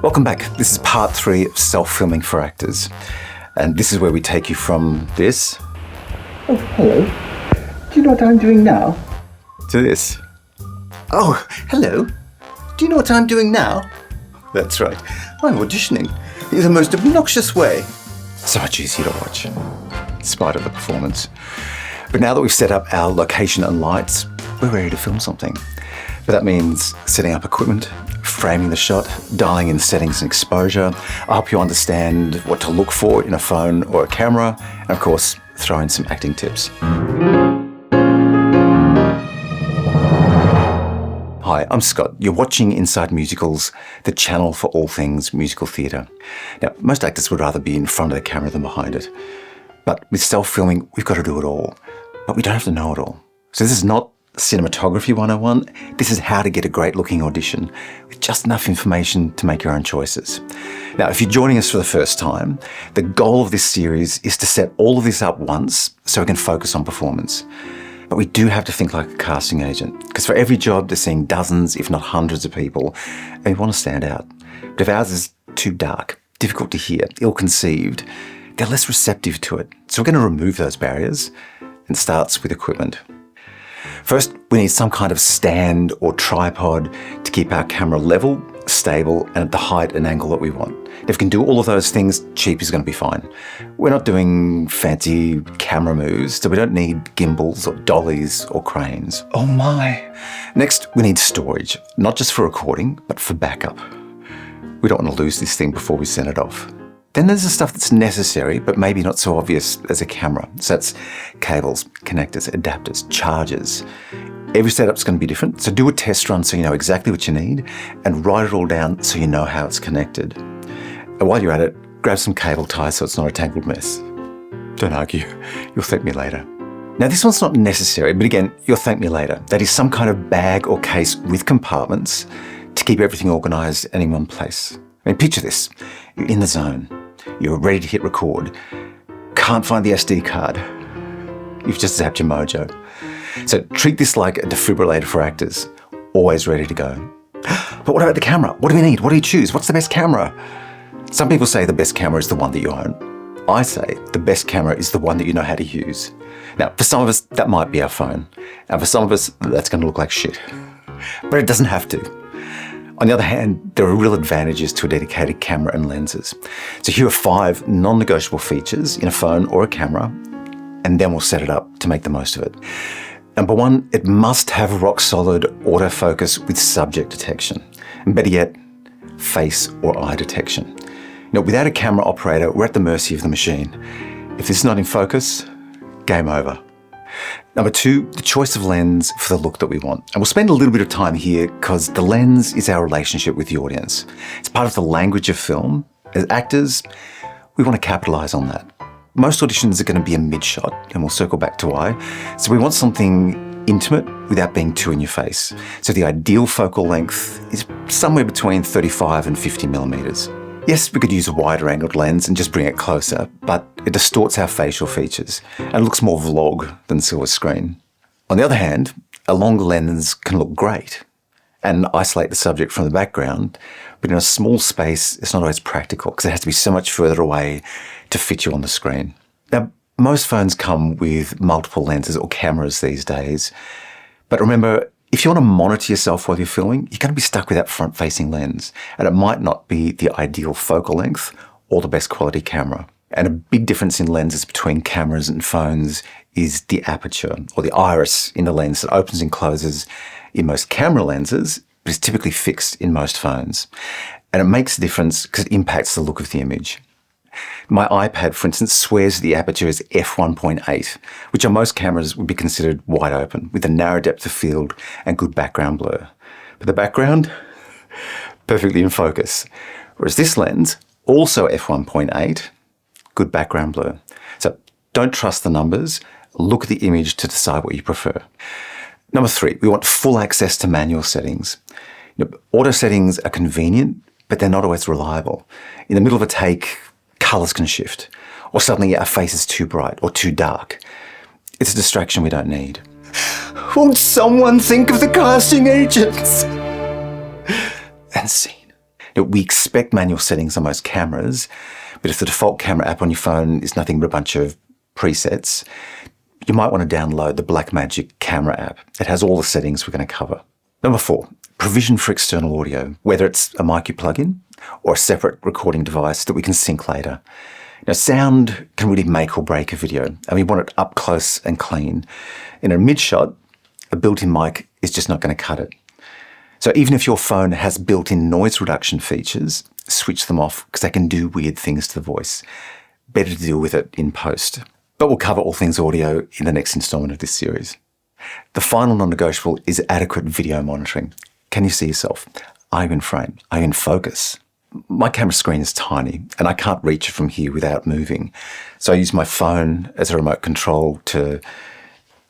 Welcome back. This is part 3 of self-filming for actors. And this is where we take you from this... Oh, hello. Do you know what I'm doing now? ...to this. Oh, hello. Do you know what I'm doing now? That's right. I'm auditioning in the most obnoxious way. So much easier to watch, in spite of the performance. But now that we've set up our location and lights, we're ready to film something. But that means setting up equipment, framing the shot, dialing in settings and exposure. I'll help you understand what to look for in a phone or a camera, and of course, throw in some acting tips. Hi, I'm Scott. You're watching Inside Musicals, the channel for all things musical theatre. Now, most actors would rather be in front of the camera than behind it. But with self-filming, we've got to do it all. But we don't have to know it all. So this is not Cinematography 101. This is how to get a great looking audition with just enough information to make your own choices. Now, if you're joining us for the first time, the goal of this series is to set all of this up once so we can focus on performance. But we do have to think like a casting agent, because for every job they're seeing dozens, if not hundreds of people, and we want to stand out. But if ours is too dark, difficult to hear, ill-conceived, they're less receptive to it. So we're going to remove those barriers, and it starts with equipment. First, we need some kind of stand or tripod to keep our camera level, stable, and at the height and angle that we want. If we can do all of those things, cheap is going to be fine. We're not doing fancy camera moves, so we don't need gimbals or dollies or cranes. Oh my. Next, we need storage, not just for recording, but for backup. We don't want to lose this thing before we send it off. Then there's the stuff that's necessary, but maybe not so obvious as a camera. So that's cables, connectors, adapters, chargers. Every setup's going to be different, so do a test run so you know exactly what you need, and write it all down so you know how it's connected. And while you're at it, grab some cable ties so it's not a tangled mess. Don't argue, you'll thank me later. Now this one's not necessary, but again, you'll thank me later. That is some kind of bag or case with compartments to keep everything organised and in one place. I mean, picture this. You're in the zone. You're ready to hit record. Can't find the SD card. You've just zapped your mojo. So treat this like a defibrillator for actors. Always ready to go. But what about the camera? What do we need? What do you choose? What's the best camera? Some people say the best camera is the one that you own. I say the best camera is the one that you know how to use. Now, for some of us, that might be our phone. And for some of us, that's going to look like shit. But it doesn't have to. On the other hand, there are real advantages to a dedicated camera and lenses. So here are 5 non-negotiable features in a phone or a camera, and then we'll set it up to make the most of it. Number 1, it must have rock-solid autofocus with subject detection. And better yet, face or eye detection. Without a camera operator, we're at the mercy of the machine. If this is not in focus, game over. Number 2, the choice of lens for the look that we want. And we'll spend a little bit of time here because the lens is our relationship with the audience. It's part of the language of film. As actors, we want to capitalise on that. Most auditions are going to be a mid-shot, and we'll circle back to why. So we want something intimate without being too in your face. So the ideal focal length is somewhere between 35 and 50 millimetres. Yes, we could use a wider angled lens and just bring it closer, but it distorts our facial features and looks more vlog than silver screen. On the other hand, a longer lens can look great and isolate the subject from the background, but in a small space, it's not always practical because it has to be so much further away to fit you on the screen. Now, most phones come with multiple lenses or cameras these days, but remember, if you want to monitor yourself while you're filming, you're going to be stuck with that front-facing lens, and it might not be the ideal focal length or the best quality camera. And a big difference in lenses between cameras and phones is the aperture, or the iris in the lens that opens and closes in most camera lenses, but is typically fixed in most phones. And it makes a difference because it impacts the look of the image. My iPad, for instance, swears the aperture is f1.8, which on most cameras would be considered wide open, with a narrow depth of field and good background blur. But the background, perfectly in focus. Whereas this lens, also f1.8, good background blur. So don't trust the numbers, look at the image to decide what you prefer. Number 3, we want full access to manual settings. Auto settings are convenient, but they're not always reliable. In the middle of a take, colours can shift, or suddenly our face is too bright or too dark. It's a distraction we don't need. Won't someone think of the casting agents? And scene. Now, we expect manual settings on most cameras, but if the default camera app on your phone is nothing but a bunch of presets, you might want to download the Blackmagic camera app. It has all the settings we're going to cover. Number 4, provision for external audio, whether it's a mic you plug in or a separate recording device that we can sync later. Now, sound can really make or break a video, and we want it up close and clean. In a mid-shot, a built-in mic is just not going to cut it. So even if your phone has built-in noise reduction features, switch them off because they can do weird things to the voice. Better to deal with it in post. But we'll cover all things audio in the next installment of this series. The final non-negotiable is adequate video monitoring. Can you see yourself? Are you in frame? Are you in focus? My camera screen is tiny and I can't reach it from here without moving. So I use my phone as a remote control to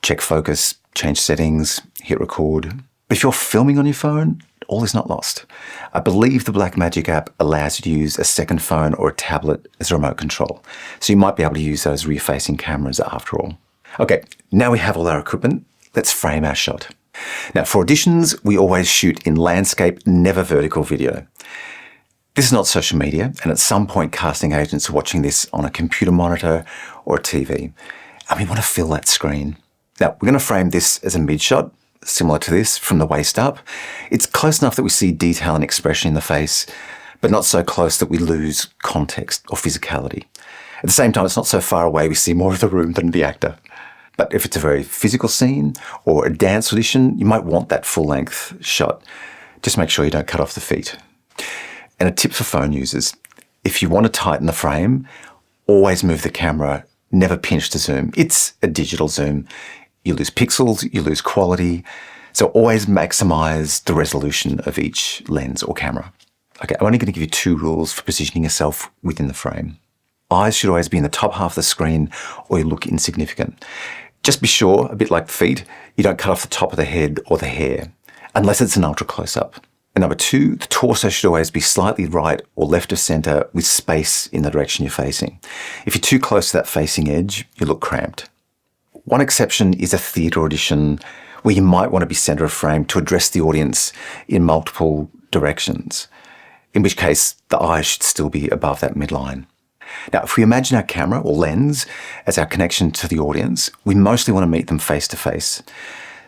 check focus, change settings, hit record. But if you're filming on your phone, all is not lost. I believe the Blackmagic app allows you to use a second phone or a tablet as a remote control. So you might be able to use those rear-facing cameras after all. Okay, now we have all our equipment. Let's frame our shot. Now, for auditions, we always shoot in landscape, never vertical video. This is not social media, and at some point casting agents are watching this on a computer monitor or a TV, and we want to fill that screen. Now, we're going to frame this as a mid-shot, similar to this, from the waist up. It's close enough that we see detail and expression in the face, but not so close that we lose context or physicality. At the same time, it's not so far away we see more of the room than the actor. But if it's a very physical scene or a dance audition, you might want that full-length shot. Just make sure you don't cut off the feet. And a tip for phone users, if you want to tighten the frame, always move the camera, never pinch to zoom. It's a digital zoom. You lose pixels, you lose quality. So always maximize the resolution of each lens or camera. Okay, I'm only going to give you 2 rules for positioning yourself within the frame. Eyes should always be in the top half of the screen or you look insignificant. Just be sure, a bit like the feet, you don't cut off the top of the head or the hair, unless it's an ultra close-up. And number 2, the torso should always be slightly right or left of center with space in the direction you're facing. If you're too close to that facing edge, you look cramped. One exception is a theatre audition where you might want to be center of frame to address the audience in multiple directions, in which case the eyes should still be above that midline. Now, if we imagine our camera or lens as our connection to the audience, we mostly want to meet them face to face.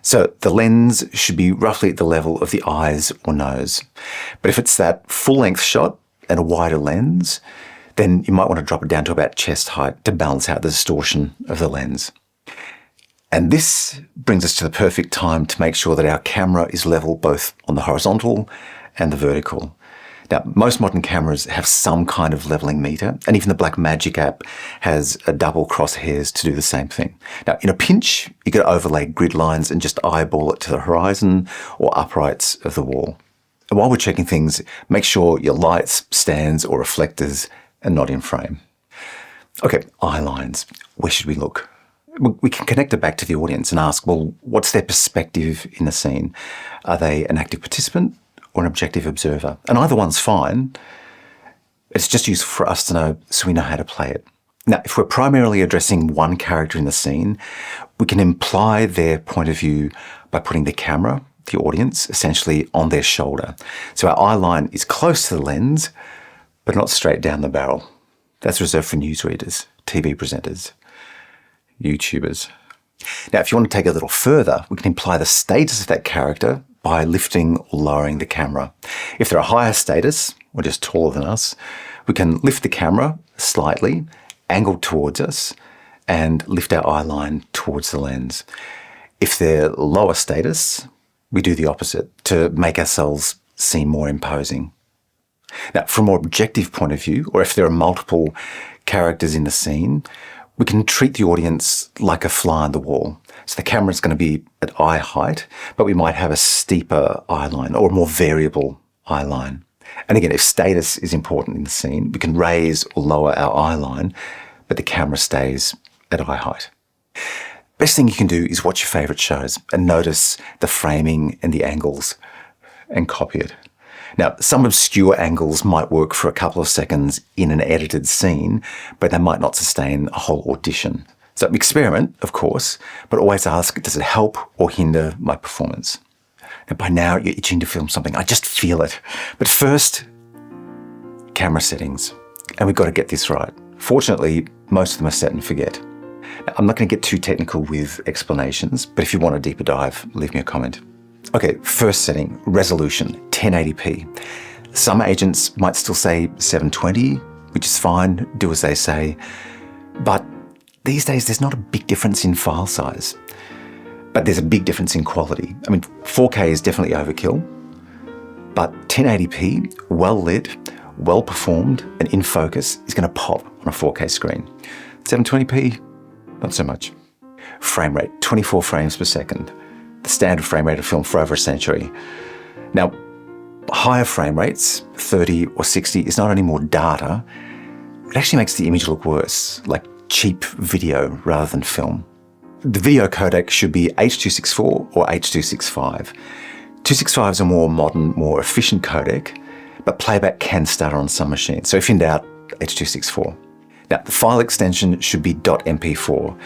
So the lens should be roughly at the level of the eyes or nose. But if it's that full-length shot and a wider lens, then you might want to drop it down to about chest height to balance out the distortion of the lens. And this brings us to the perfect time to make sure that our camera is level both on the horizontal and the vertical. Now, most modern cameras have some kind of leveling meter, and even the Blackmagic app has a double crosshairs to do the same thing. Now, in a pinch, you could overlay grid lines and just eyeball it to the horizon or uprights of the wall. And while we're checking things, make sure your lights, stands, or reflectors are not in frame. Okay, eye lines. Where should we look? We can connect it back to the audience and ask, well, what's their perspective in the scene? Are they an active participant or an objective observer? And either one's fine. It's just useful for us to know so we know how to play it. Now, if we're primarily addressing one character in the scene, we can imply their point of view by putting the camera, the audience, essentially on their shoulder. So our eye line is close to the lens, but not straight down the barrel. That's reserved for newsreaders, TV presenters, YouTubers. Now, if you want to take it a little further, we can imply the status of that character by lifting or lowering the camera. If they're a higher status, or just taller than us, we can lift the camera slightly, angled towards us, and lift our eye line towards the lens. If they're lower status, we do the opposite to make ourselves seem more imposing. Now, from a more objective point of view, or if there are multiple characters in the scene, we can treat the audience like a fly on the wall. So the camera's going to be at eye height, but we might have a steeper eye line or a more variable eye line. And again, if status is important in the scene, we can raise or lower our eye line, but the camera stays at eye height. Best thing you can do is watch your favorite shows and notice the framing and the angles and copy it. Now, some obscure angles might work for a couple of seconds in an edited scene, but they might not sustain a whole audition. So experiment, of course, but always ask, does it help or hinder my performance? Now, by now, you're itching to film something. I just feel it. But first, camera settings, and we've got to get this right. Fortunately, most of them are set and forget. Now, I'm not going to get too technical with explanations, but if you want a deeper dive, leave me a comment. Okay, first setting, resolution, 1080p. Some agents might still say 720, which is fine, do as they say. But these days, there's not a big difference in file size. But there's a big difference in quality. I mean, 4K is definitely overkill, but 1080p, well lit, well performed, and in focus is going to pop on a 4K screen. 720p, not so much. Frame rate, 24 frames per second. The standard frame rate of film for over a century. Now, higher frame rates, 30 or 60, is not only more data, it actually makes the image look worse, like cheap video rather than film. The video codec should be H.264 or H.265. 265 is a more modern, more efficient codec, but playback can stutter on some machines. So if in doubt, H.264. Now, the file extension should be .mp4.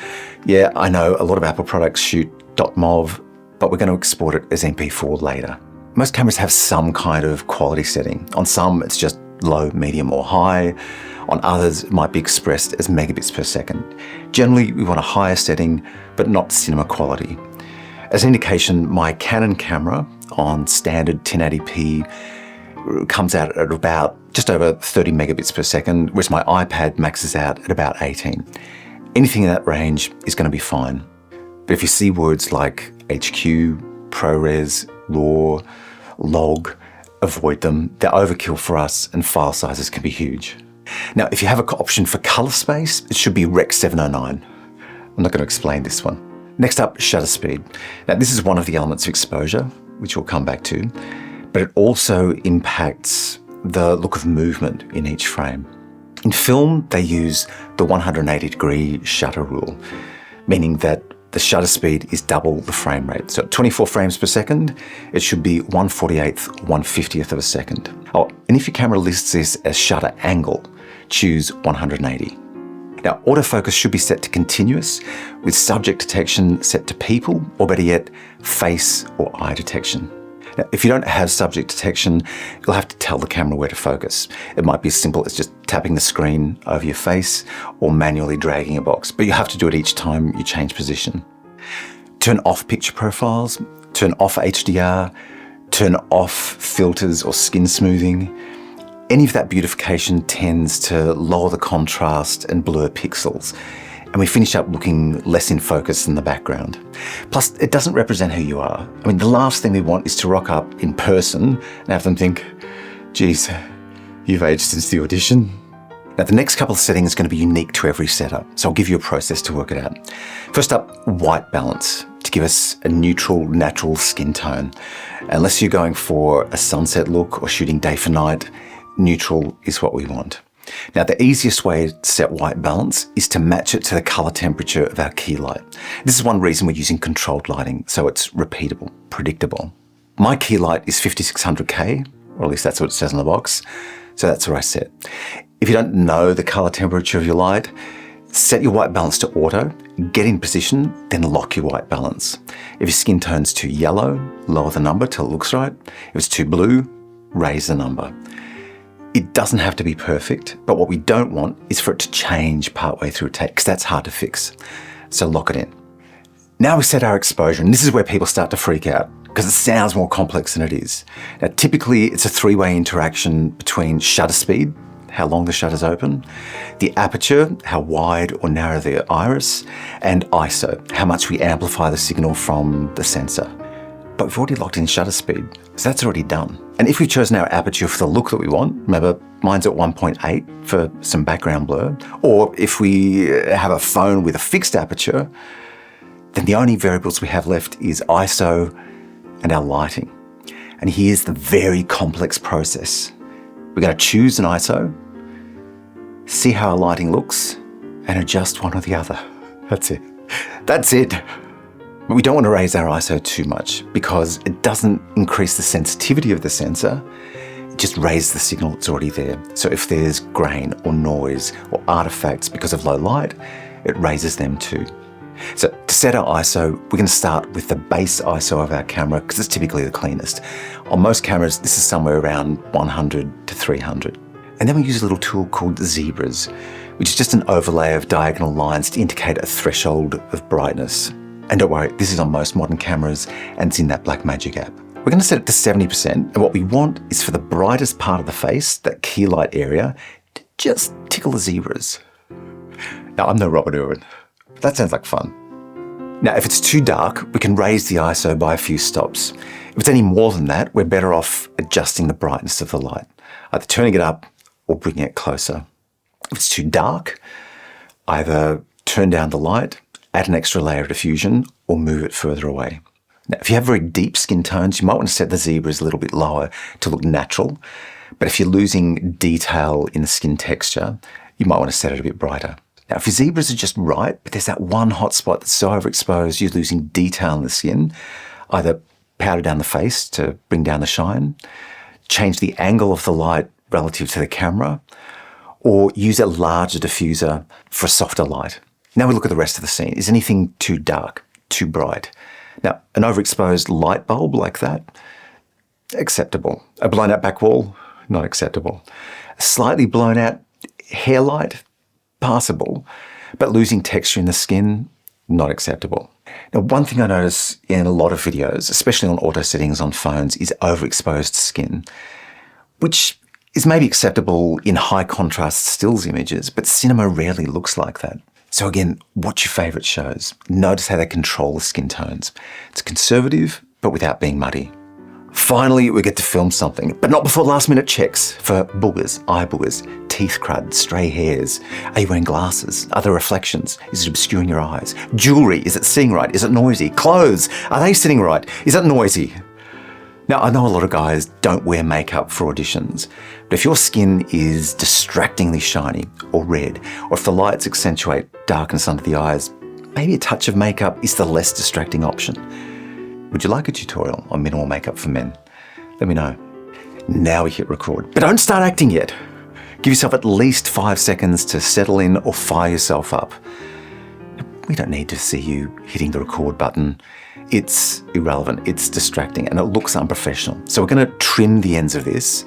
Yeah, I know a lot of Apple products shoot .mov, but we're going to export it as MP4 later. Most cameras have some kind of quality setting. On some, it's just low, medium, or high. On others, it might be expressed as megabits per second. Generally, we want a higher setting, but not cinema quality. As an indication, my Canon camera on standard 1080p comes out at about just over 30 megabits per second, whereas my iPad maxes out at about 18. Anything in that range is going to be fine. But if you see words like HQ, ProRes, RAW, log, avoid them. They're overkill for us and file sizes can be huge. Now, if you have an option for color space, it should be Rec 709. I'm not going to explain this one. Next up, shutter speed. Now, this is one of the elements of exposure, which we'll come back to, but it also impacts the look of movement in each frame. In film, they use the 180-degree shutter rule, meaning that the shutter speed is double the frame rate. So at 24 frames per second, it should be 1/48th, 1/50th of a second. Oh, and if your camera lists this as shutter angle, choose 180. Now, autofocus should be set to continuous, with subject detection set to people, or better yet, face or eye detection. Now, if you don't have subject detection, you'll have to tell the camera where to focus. It might be as simple as just tapping the screen over your face or manually dragging a box, but you have to do it each time you change position. Turn off picture profiles, turn off HDR, turn off filters or skin smoothing. Any of that beautification tends to lower the contrast and blur pixels, and we finish up looking less in focus than the background. Plus, it doesn't represent who you are. I mean, the last thing we want is to rock up in person and have them think, geez, you've aged since the audition. Now, the next couple of settings are going to be unique to every setup, so I'll give you a process to work it out. First up, white balance, to give us a neutral, natural skin tone. Unless you're going for a sunset look or shooting day for night, neutral is what we want. Now, the easiest way to set white balance is to match it to the color temperature of our key light. This is one reason we're using controlled lighting, so it's repeatable, predictable. My key light is 5600K, or at least that's what it says on the box, so that's where I set. If you don't know the color temperature of your light, set your white balance to auto, get in position, then lock your white balance. If your skin tone's too yellow, lower the number till it looks right. If it's too blue, raise the number. It doesn't have to be perfect, but what we don't want is for it to change partway through a take, because that's hard to fix. So lock it in. Now we set our exposure, and this is where people start to freak out, because it sounds more complex than it is. Now, typically, it's a three-way interaction between shutter speed, how long the shutter's open, the aperture, how wide or narrow the iris, and ISO, how much we amplify the signal from the sensor. But we've already locked in shutter speed, so that's already done. And if we've chosen our aperture for the look that we want, remember, mine's at 1.8 for some background blur, or if we have a phone with a fixed aperture, then the only variables we have left is ISO and our lighting. And here's the very complex process. We're going to choose an ISO, see how our lighting looks, and adjust one or the other. That's it. That's it. But we don't want to raise our ISO too much because it doesn't increase the sensitivity of the sensor, it just raises the signal that's already there. So if there's grain or noise or artifacts because of low light, it raises them too. So to set our ISO, we're going to start with the base ISO of our camera because it's typically the cleanest. On most cameras, this is somewhere around 100 to 300. And then we use a little tool called zebras, which is just an overlay of diagonal lines to indicate a threshold of brightness. And don't worry, this is on most modern cameras and it's in that Blackmagic app. We're going to set it to 70%, and what we want is for the brightest part of the face, that key light area, to just tickle the zebras. Now, I'm no Robert Irwin, but that sounds like fun. Now, if it's too dark, we can raise the ISO by a few stops. If it's any more than that, we're better off adjusting the brightness of the light, either turning it up or bringing it closer. If it's too dark, either turn down the light, add an extra layer of diffusion, or move it further away. Now, if you have very deep skin tones, you might want to set the zebras a little bit lower to look natural. But if you're losing detail in the skin texture, you might want to set it a bit brighter. Now, if your zebras are just right, but there's that one hot spot that's so overexposed you're losing detail in the skin, either powder down the face to bring down the shine, change the angle of the light relative to the camera, or use a larger diffuser for a softer light. Now we look at the rest of the scene. Is anything too dark, too bright? Now, an overexposed light bulb like that, acceptable. A blown out back wall, not acceptable. A slightly blown out hair light, passable. But losing texture in the skin, not acceptable. Now, one thing I notice in a lot of videos, especially on auto settings on phones, is overexposed skin, which is maybe acceptable in high contrast stills images, but cinema rarely looks like that. So again, watch your favourite shows. Notice how they control the skin tones. It's conservative, but without being muddy. Finally, we get to film something, but not before last minute checks for boogers, eye boogers, teeth crud, stray hairs. Are you wearing glasses? Are there reflections? Is it obscuring your eyes? Jewellery, is it seeing right? Is it noisy? Clothes, are they sitting right? Is it noisy? Now, I know a lot of guys don't wear makeup for auditions, but if your skin is distractingly shiny or red, or if the lights accentuate darkness under the eyes, maybe a touch of makeup is the less distracting option. Would you like a tutorial on minimal makeup for men? Let me know. Now we hit record. But don't start acting yet. Give yourself at least 5 seconds to settle in or fire yourself up. We don't need to see you hitting the record button. It's irrelevant, it's distracting, and it looks unprofessional. So we're going to trim the ends of this,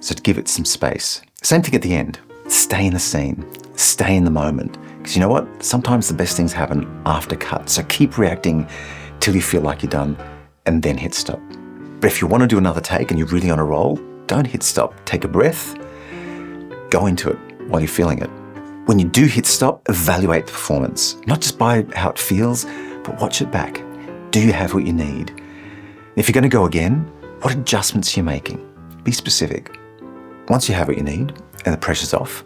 so to give it some space. Same thing at the end. Stay in the scene, stay in the moment. Because you know what? Sometimes the best things happen after cut. So keep reacting till you feel like you're done, and then hit stop. But if you want to do another take and you're really on a roll, don't hit stop. Take a breath, go into it while you're feeling it. When you do hit stop, evaluate the performance, not just by how it feels, but watch it back. Do you have what you need? If you're going to go again, what adjustments are you making? Be specific. Once you have what you need and the pressure's off,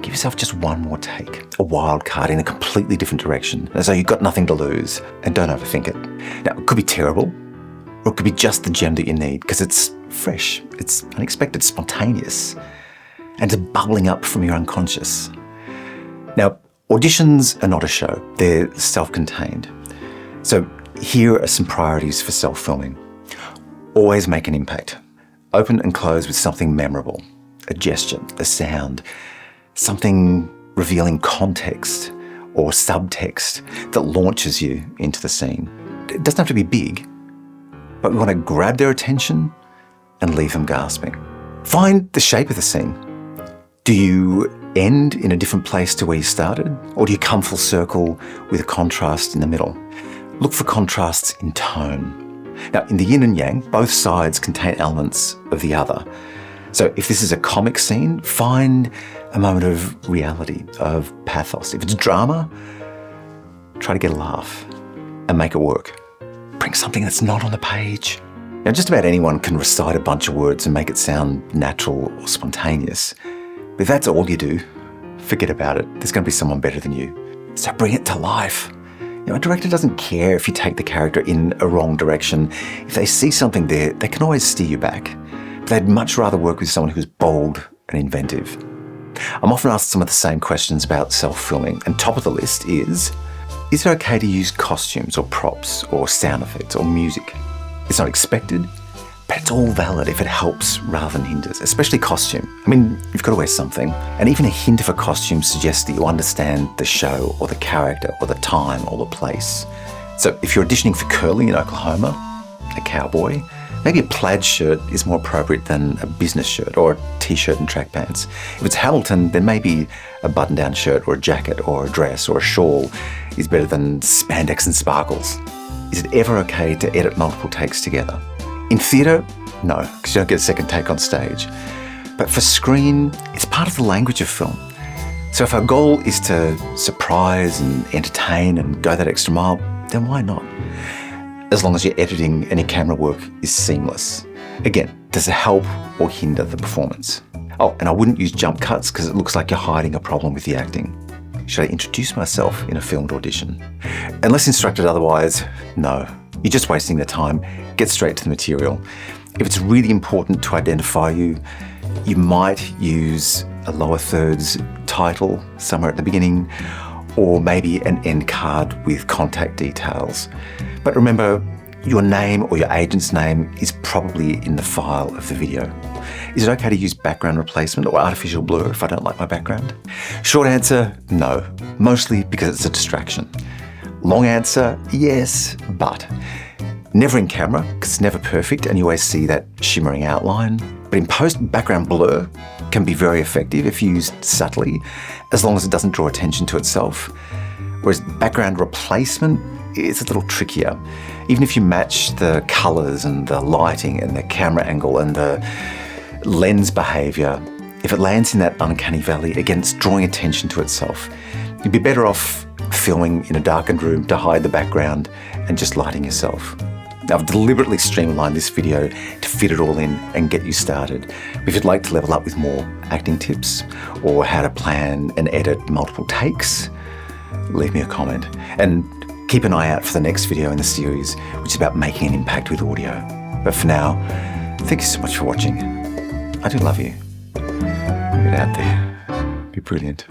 give yourself just one more take, a wild card in a completely different direction, as though you've got nothing to lose, and don't overthink it. Now, it could be terrible, or it could be just the gem that you need, because it's fresh, it's unexpected, spontaneous, and it's bubbling up from your unconscious. Now, auditions are not a show, they're self-contained. So here are some priorities for self-filming. Always make an impact. Open and close with something memorable, a gesture, a sound, something revealing context or subtext that launches you into the scene. It doesn't have to be big, but we want to grab their attention and leave them gasping. Find the shape of the scene. Do you end in a different place to where you started? Or do you come full circle with a contrast in the middle? Look for contrasts in tone. Now, in the yin and yang, both sides contain elements of the other. So if this is a comic scene, find a moment of reality, of pathos. If it's drama, try to get a laugh and make it work. Bring something that's not on the page. Now, just about anyone can recite a bunch of words and make it sound natural or spontaneous. But if that's all you do, forget about it. There's going to be someone better than you. So bring it to life. You know, a director doesn't care if you take the character in a wrong direction. If they see something there, they can always steer you back. But they'd much rather work with someone who's bold and inventive. I'm often asked some of the same questions about self-filming, and top of the list is it okay to use costumes or props or sound effects or music? It's not expected, but it's all valid if it helps rather than hinders, especially costume. I mean, you've got to wear something, and even a hint of a costume suggests that you understand the show or the character or the time or the place. So if you're auditioning for curling in Oklahoma, a cowboy, Maybe a plaid shirt is more appropriate than a business shirt or a t-shirt and track pants. If it's Hamilton, then maybe a button-down shirt or a jacket or a dress or a shawl is better than spandex and sparkles. Is it ever okay to edit multiple takes together? In theatre, no, because you don't get a second take on stage. But for screen, it's part of the language of film. So if our goal is to surprise and entertain and go that extra mile, then why not? As long as your editing and your camera work is seamless. Again, does it help or hinder the performance? Oh, and I wouldn't use jump cuts because it looks like you're hiding a problem with the acting. Should I introduce myself in a filmed audition? Unless instructed otherwise, no. You're just wasting the time. Get straight to the material. If it's really important to identify you, you might use a lower thirds title somewhere at the beginning, or maybe an end card with contact details. But remember, your name or your agent's name is probably in the file of the video. Is it okay to use background replacement or artificial blur if I don't like my background? Short answer, no, mostly because it's a distraction. Long answer, yes, but. Never in camera, because it's never perfect and you always see that shimmering outline. But in post, background blur can be very effective if used subtly, as long as it doesn't draw attention to itself. Whereas background replacement is a little trickier. Even if you match the colors and the lighting and the camera angle and the lens behavior, if it lands in that uncanny valley, again, it's drawing attention to itself. You'd be better off filming in a darkened room to hide the background and just lighting yourself. Now, I've deliberately streamlined this video to fit it all in and get you started. If you'd like to level up with more acting tips or how to plan and edit multiple takes, leave me a comment. And keep an eye out for the next video in the series, which is about making an impact with audio. But for now, thank you so much for watching. I do love you. Get out there. Be brilliant.